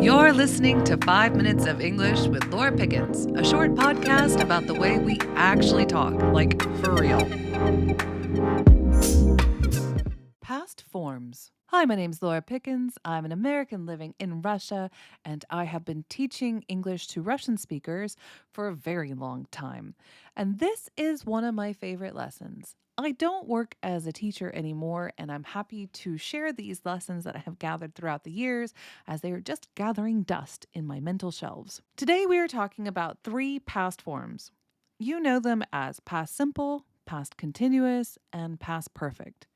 You're listening to 5 Minutes of English with Laura Pickens, a short podcast about the way we actually talk, like for real. Past forms. Hi, my name's Laura Pickens. I'm an American living in Russia, and I have been teaching English to Russian speakers for a very long time. And this is one of my favorite lessons. I don't work as a teacher anymore, and I'm happy to share these lessons that I have gathered throughout the years as they are just gathering dust in my mental shelves. Today, we are talking about 3 past forms. You know them as past simple, past continuous, and past perfect.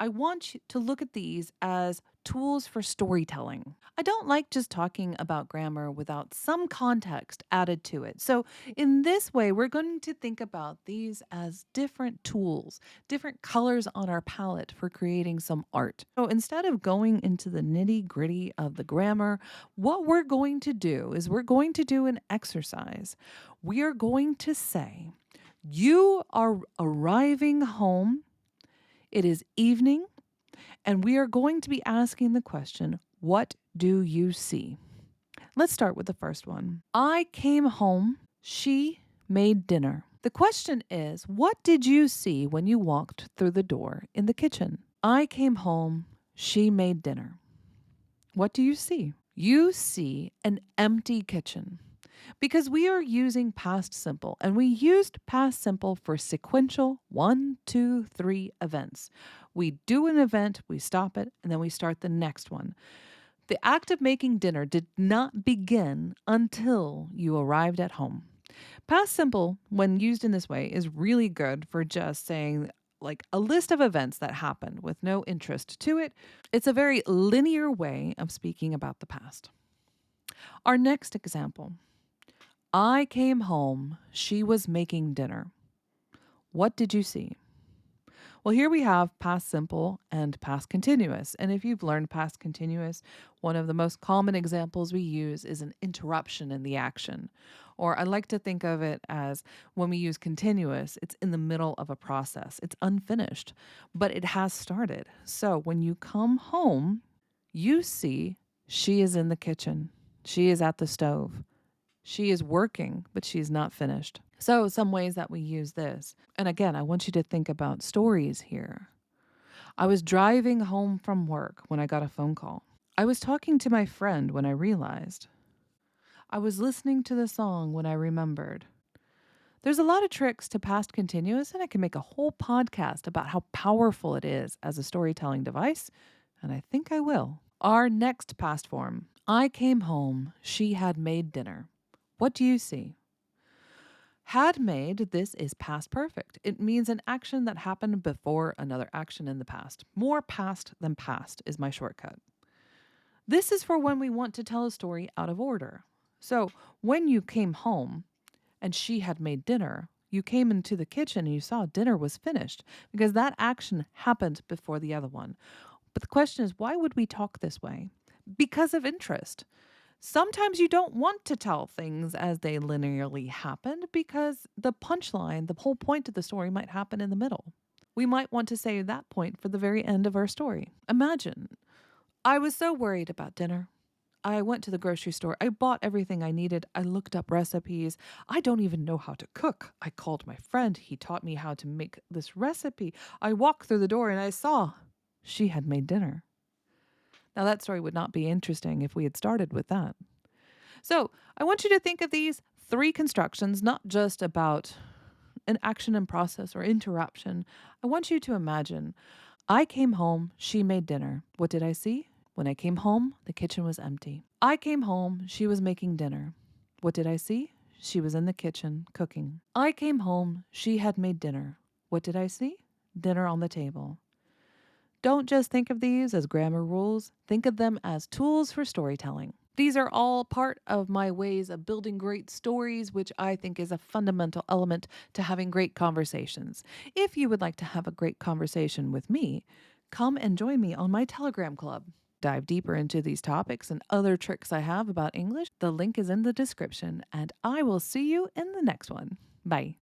I want you to look at these as tools for storytelling. I don't like just talking about grammar without some context added to it. So, in this way, we're going to think about these as different tools, different colors on our palette for creating some art. So, instead of going into the nitty gritty of the grammar, what we're going to do is we're going to do an exercise. We are going to say, "You are arriving home. It is evening, and we are going to be asking the question, what do you see?" Let's start with the first one. I came home. She made dinner. The question is, what did you see when you walked through the door in the kitchen? I came home. She made dinner. What do you see? You see an empty kitchen. Because we are using past simple, and we used past simple for sequential 1, 2, 3 events. We do an event, we stop it, and then we start the next one. The act of making dinner did not begin until you arrived at home. Past simple, when used in this way, is really good for just saying like a list of events that happened with no interest to it. It's a very linear way of speaking about the past. Our next example. I came home. She was making dinner. What did you see? Well, here we have past simple and past continuous. And if you've learned past continuous, one of the most common examples we use is an interruption in the action. Or I like to think of it as when we use continuous, it's in the middle of a process. It's unfinished, but it has started. So when you come home, you see she is in the kitchen. She is at the stove. She is working, but she's not finished. So some ways that we use this. And again, I want you to think about stories here. I was driving home from work when I got a phone call. I was talking to my friend when I realized. I was listening to the song when I remembered. There's a lot of tricks to past continuous, and I can make a whole podcast about how powerful it is as a storytelling device, and I think I will. Our next past form. I came home. She had made dinner. What do you see? Had made, this is past perfect. It means an action that happened before another action in the past. More past than past is my shortcut. This is for when we want to tell a story out of order. So when you came home and she had made dinner, you came into the kitchen and you saw dinner was finished because that action happened before the other one. But the question is, why would we talk this way? Because of interest. Sometimes you don't want to tell things as they linearly happened because the punchline, the whole point of the story might happen in the middle. We might want to save that point for the very end of our story. Imagine, I was so worried about dinner. I went to the grocery store. I bought everything I needed. I looked up recipes. I don't even know how to cook. I called my friend. He taught me how to make this recipe. I walked through the door and I saw she had made dinner. Now, that story would not be interesting if we had started with that. So I want you to think of these 3 constructions, not just about an action and process or interruption. I want you to imagine, I came home, she made dinner. What did I see? When I came home, the kitchen was empty. I came home, she was making dinner. What did I see? She was in the kitchen cooking. I came home, she had made dinner. What did I see? Dinner on the table. Don't just think of these as grammar rules. Think of them as tools for storytelling. These are all part of my ways of building great stories, which I think is a fundamental element to having great conversations. If you would like to have a great conversation with me, come and join me on my Telegram club. Dive deeper into these topics and other tricks I have about English. The link is in the description, and I will see you in the next one. Bye.